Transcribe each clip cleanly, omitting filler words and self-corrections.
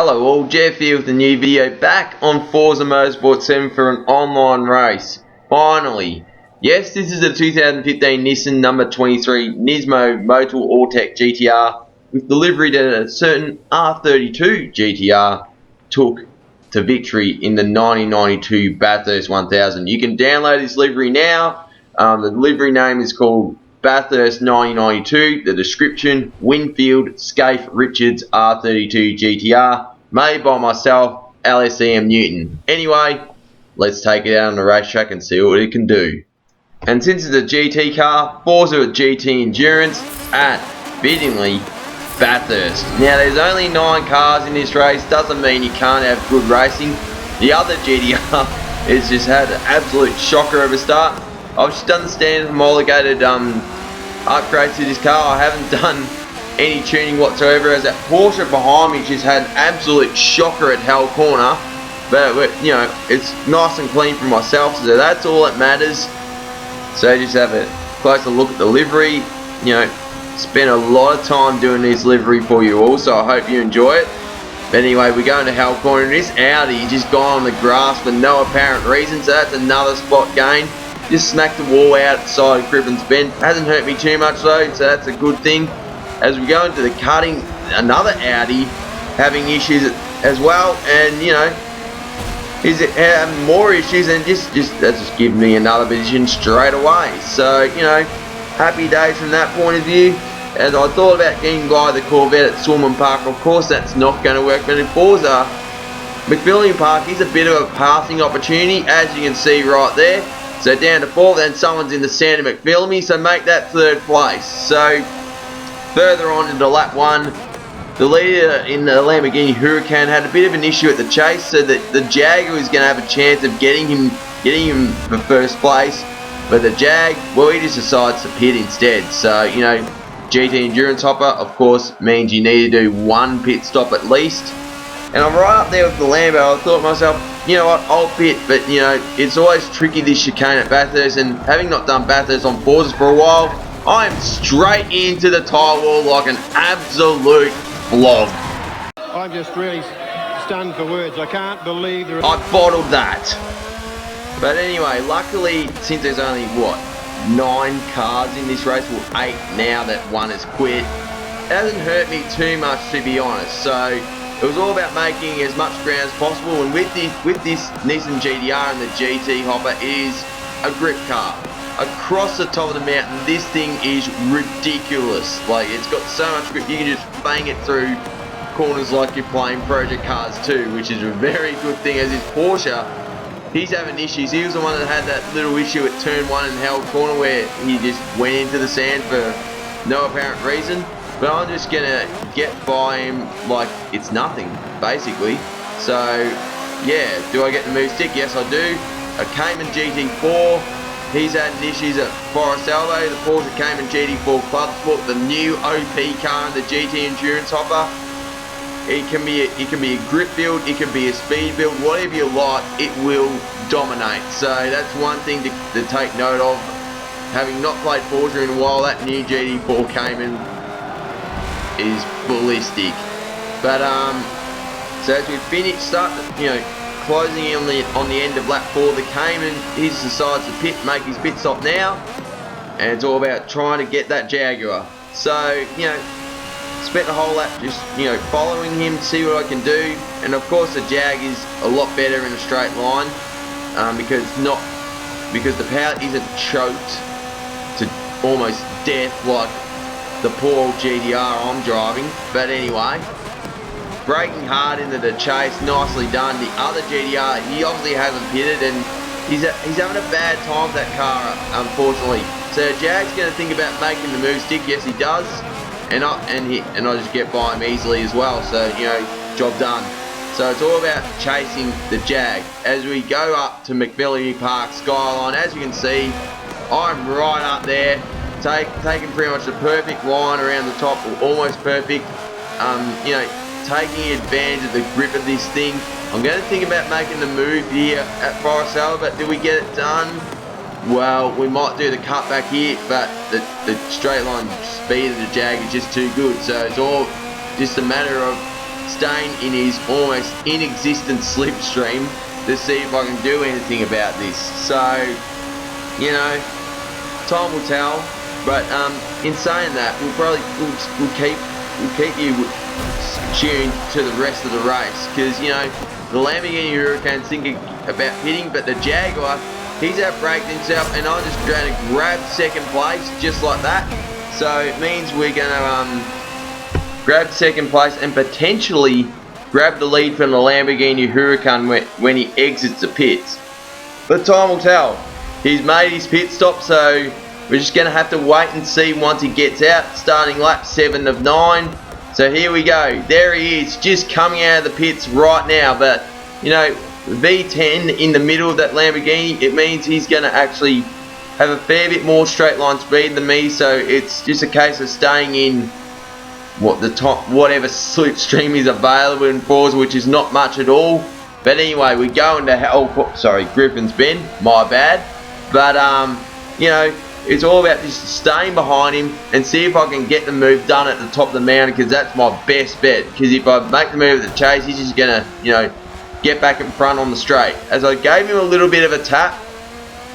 Hello all, Jeff here with a new video back on Forza Motorsport 7 for an online race. Finally. Yes, this is the 2015 Nissan number 23 Nismo Motor Alltech GT-R with delivery that a certain R32 GT-R took to victory in the 1992 Bathurst 1000. You can download this livery now. The livery name is called Bathurst 1992, the description, Winfield, Scaife, Richards, R32 GT-R, made by myself, LSEM Newton. Anyway, let's take it out on the racetrack and see what it can do. And since it's a GT car, Forza with GT Endurance at, fittingly, Bathurst. Now there's only 9 cars in this race, doesn't mean you can't have good racing. The other GT-R has just had an absolute shocker of a start. I've just done the standard homologated upgrades to this car. I haven't done any tuning whatsoever, as that Porsche behind me just had an absolute shocker at Hell Corner. But you know, it's nice and clean for myself, so that's all that matters. So just have a closer look at the livery. You know, spent a lot of time doing this livery for you all, so I hope you enjoy it. But anyway, we're going to Hell Corner. This Audi just gone on the grass for no apparent reason, so that's another spot gain. Just smacked the wall out side of Griffin's Bend. Hasn't hurt me too much though, so that's a good thing. As we go into the cutting, another Audi having issues as well, and you know, he's having more issues, and that's just giving me another position straight away. So you know, happy days from that point of view. As I thought about getting by the Corvette at Swilman Park, of course that's not going to work. But in Forza, McPhillian Park is a bit of a passing opportunity, as you can see right there. So down to 4th, and someone's in the Santa McPhillamy, so make that 3rd place. So further on into lap 1, the leader in the Lamborghini Huracan had a bit of an issue at the chase, so that the Jaguar was going to have a chance of getting him for 1st place. But the Jag, well, he just decides to pit instead. So you know, GT Endurance Hopper, of course, means you need to do 1 pit stop at least. And I'm right up there with the Lambo. I thought to myself, you know what, I'll pit, but you know, it's always tricky this chicane at Bathurst, and having not done Bathurst on Forzas for a while, I'm straight into the tyre wall like an absolute vlog. I'm just really stunned for words. I can't believe I bottled that. But anyway, luckily, since there's only, what, 9 cars in this race, well 8 now that 1 has quit, it hasn't hurt me too much, to be honest. So it was all about making as much ground as possible, and with this Nissan GT-R and the GT Hopper, is a grip car. Across the top of the mountain, this thing is ridiculous. Like, it's got so much grip, you can just bang it through corners like you're playing Project Cars 2, which is a very good thing. As this Porsche, he's having issues. He was the one that had that little issue at turn 1 in Hell Corner where he just went into the sand for no apparent reason. But I'm just going to get by him like it's nothing, basically. So, yeah, do I get the move stick? Yes, I do. A Cayman GT4, he's had issues at Forest Elbow. The Porsche Cayman GT4 Club Sport, the new OP car in the GT Endurance Hopper. It can be a grip build, it can be a speed build, whatever you like, it will dominate. So that's one thing to take note of. Having not played Forza in a while, that new GT4 Cayman is ballistic. But so as we closing in on the end of lap 4, the Cayman, he decides to make his pit stop now, and it's all about trying to get that Jaguar. So you know, spent the whole lap just following him to see what I can do, and of course the Jag is a lot better in a straight line because the power isn't choked to almost death like the poor old GT-R I'm driving. But anyway, braking hard into the chase, nicely done. The other GT-R, he obviously hasn't pitted, and he's having a bad time with that car, unfortunately. So Jag's going to think about making the move stick. Yes, he does, and I just get by him easily as well. So you know, job done. So it's all about chasing the Jag. As we go up to McPhillian Park skyline, as you can see, I'm right up there. Taking pretty much the perfect line around the top, or almost perfect. You know, taking advantage of the grip of this thing. I'm going to think about making the move here at Forest Elbow, but do we get it done? Well, we might do the cutback here, but the straight line speed of the Jag is just too good. So it's all just a matter of staying in his almost inexistent slipstream to see if I can do anything about this. So, you know, time will tell. But in saying that, we'll keep you tuned to the rest of the race, because you know the Lamborghini Huracan's thinking about hitting, but the Jaguar, he's outbraked himself, and I'm just going to grab second place just like that. So it means we're going to grab second place and potentially grab the lead from the Lamborghini Huracan when he exits the pits. But time will tell. He's made his pit stop, so we're just going to have to wait and see once he gets out, starting lap 7 of 9. So here we go. There he is, just coming out of the pits right now. But, you know, V10 in the middle of that Lamborghini, it means he's going to actually have a fair bit more straight line speed than me. So it's just a case of staying in whatever slipstream is available in Forza, which is not much at all. But anyway, we're going to Griffin's Bend, my bad. But you know, it's all about just staying behind him and see if I can get the move done at the top of the mountain, because that's my best bet. Because if I make the move at the chase, he's just gonna, you know, get back in front on the straight. As I gave him a little bit of a tap,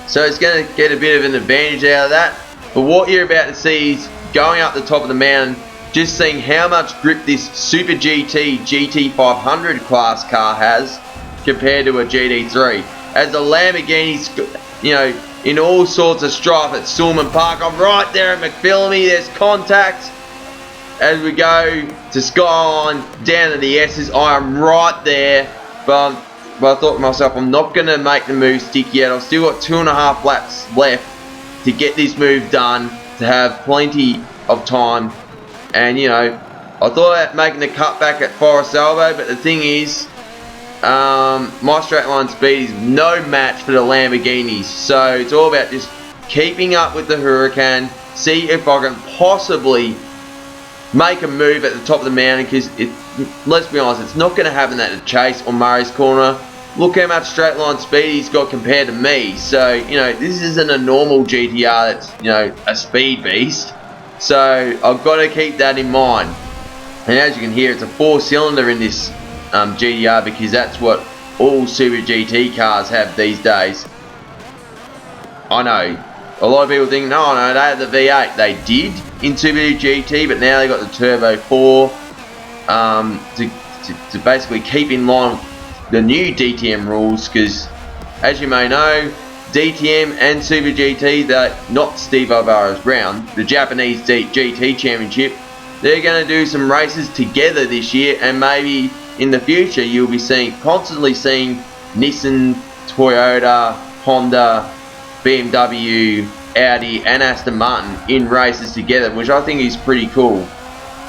so it's gonna get a bit of an advantage out of that. But what you're about to see is going up the top of the mountain, just seeing how much grip this Super GT500 class car has compared to a GT3. As the Lamborghini's, you know, in all sorts of strife at Sulman Park. I'm right there at McPhillamy. There's contact as we go to Skyline down to the S's. I am right there, but I thought to myself, I'm not going to make the move stick yet. I've still got 2.5 laps left to get this move done, to have plenty of time. And you know, I thought about making the cut back at Forest Elbow, but the thing is, my straight line speed is no match for the Lamborghinis. So it's all about just keeping up with the Huracan, see if I can possibly make a move at the top of the mountain, because let's be honest, it's not going to happen at the Chase or Murray's Corner. Look how much straight line speed he's got compared to me. So, you know, this isn't a normal GT-R that's, you know, a speed beast. So I've got to keep that in mind. And as you can hear, it's a 4-cylinder in this GT-R, because that's what all Super GT cars have these days. I know a lot of people think, no, they had the V8. They did in Super GT, but now they got the Turbo 4 to basically keep in line with the new DTM rules. Because as you may know, DTM and Super GT, they're not Steve Alvaro's Brown, the Japanese GT Championship. They're going to do some races together this year, and maybe in the future you'll be constantly seeing Nissan, Toyota, Honda, BMW, Audi and Aston Martin in races together, which I think is pretty cool.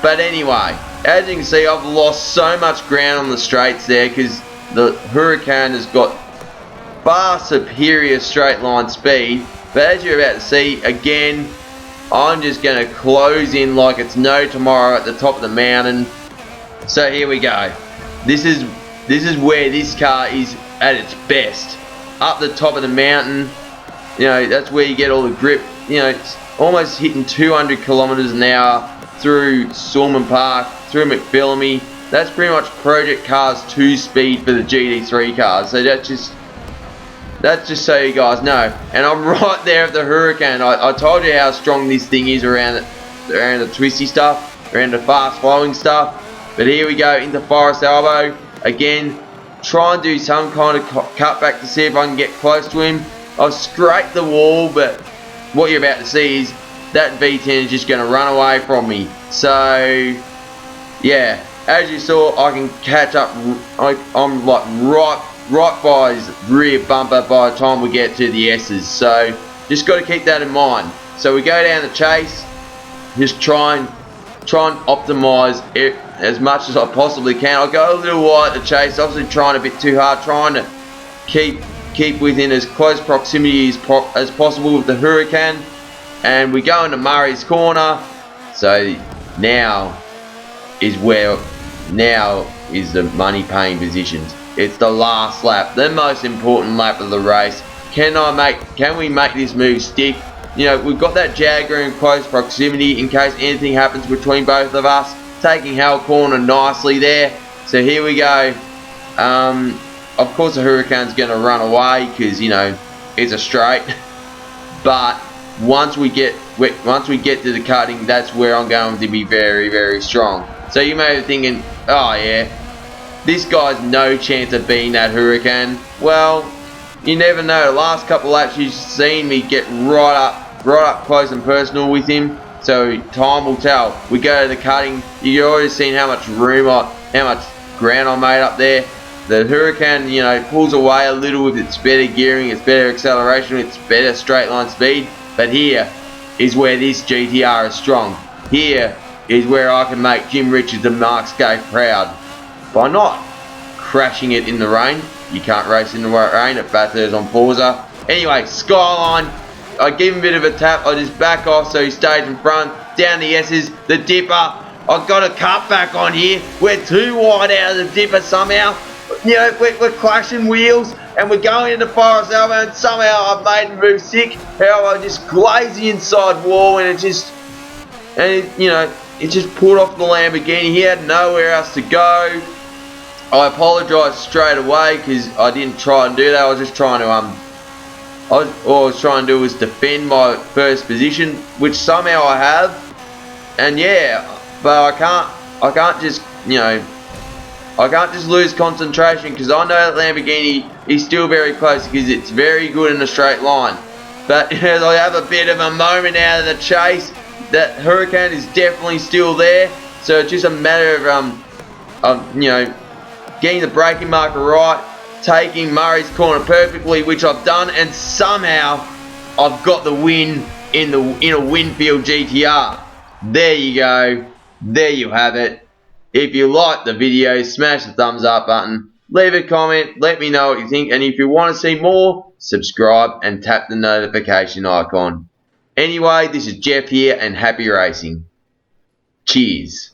But anyway, as you can see, I've lost so much ground on the straights there, because the Huracan has got far superior straight line speed. But as you're about to see, again, I'm just going to close in like it's no tomorrow at the top of the mountain. So here we go. This is where this car is at its best. Up the top of the mountain, you know, that's where you get all the grip. You know, it's almost hitting 200 kilometers an hour through Sulman Park, through McPhillamy. That's pretty much Project Cars 2 speed for the GT3 cars. So that's just so you guys know. And I'm right there at the Huracan. I told you how strong this thing is around the twisty stuff, around the fast flowing stuff. But here we go into Forest Elbow. Again, try and do some kind of cutback to see if I can get close to him. I've scraped the wall, but what you're about to see is that V10 is just going to run away from me. So, yeah, as you saw, I can catch up. I'm like right by his rear bumper by the time we get to the S's. So, just got to keep that in mind. So we go down the chase, just try and optimize it as much as I possibly can. I'll go a little wide at the chase, obviously trying a bit too hard, trying to keep within as close proximity as possible with the Huracan. And we go into Murray's Corner. So now is the money paying positions. It's the last lap, the most important lap of the race. Can we make this move stick? You know, we've got that Jaguar in close proximity in case anything happens between both of us. Taking Hell Corner nicely there. So here we go. Of course the Huracan's going to run away because, you know, it's a straight. But once we get to the cutting, that's where I'm going to be very, very strong. So you may be thinking, oh yeah, this guy's no chance of beating that Huracan. Well, you never know. The last couple of laps you've seen me get right up close and personal with him. So time will tell. We go to the cutting. You've already seen how much ground I made up there. The Huracan, you know, pulls away a little with its better gearing, its better acceleration, its better straight line speed. But here is where this GT-R is strong. Here is where I can make Jim Richards and Mark Skate proud. By not crashing it in the rain. You can't race in the rain at Bathurst on Forza. Anyway, Skyline. I give him a bit of a tap. I just back off so he stays in front. Down the S's. The dipper. I've got a cut back on here. We're too wide out of the dipper somehow. You know, we're clashing wheels and we're going into Forest Alba, and somehow I've made him move sick. How I just glazed the inside wall and it just pulled off the Lamborghini. He had nowhere else to go. I apologise straight away because I didn't try and do that. I was just trying to all I was trying to do was defend my first position, which somehow I have. And yeah, but I can't just, you know, I can't just lose concentration because I know that Lamborghini is still very close because it's very good in a straight line. But as I have a bit of a moment out of the chase, that Huracan is definitely still there. So it's just a matter of you know, getting the braking marker right, taking Murray's corner perfectly, which I've done, and somehow I've got the win in a Winfield GT-R. There you go. There you have it. If you like the video, smash the thumbs up button, leave a comment, let me know what you think, and if you want to see more, subscribe and tap the notification icon. Anyway, this is Jeff here, and happy racing. Cheers.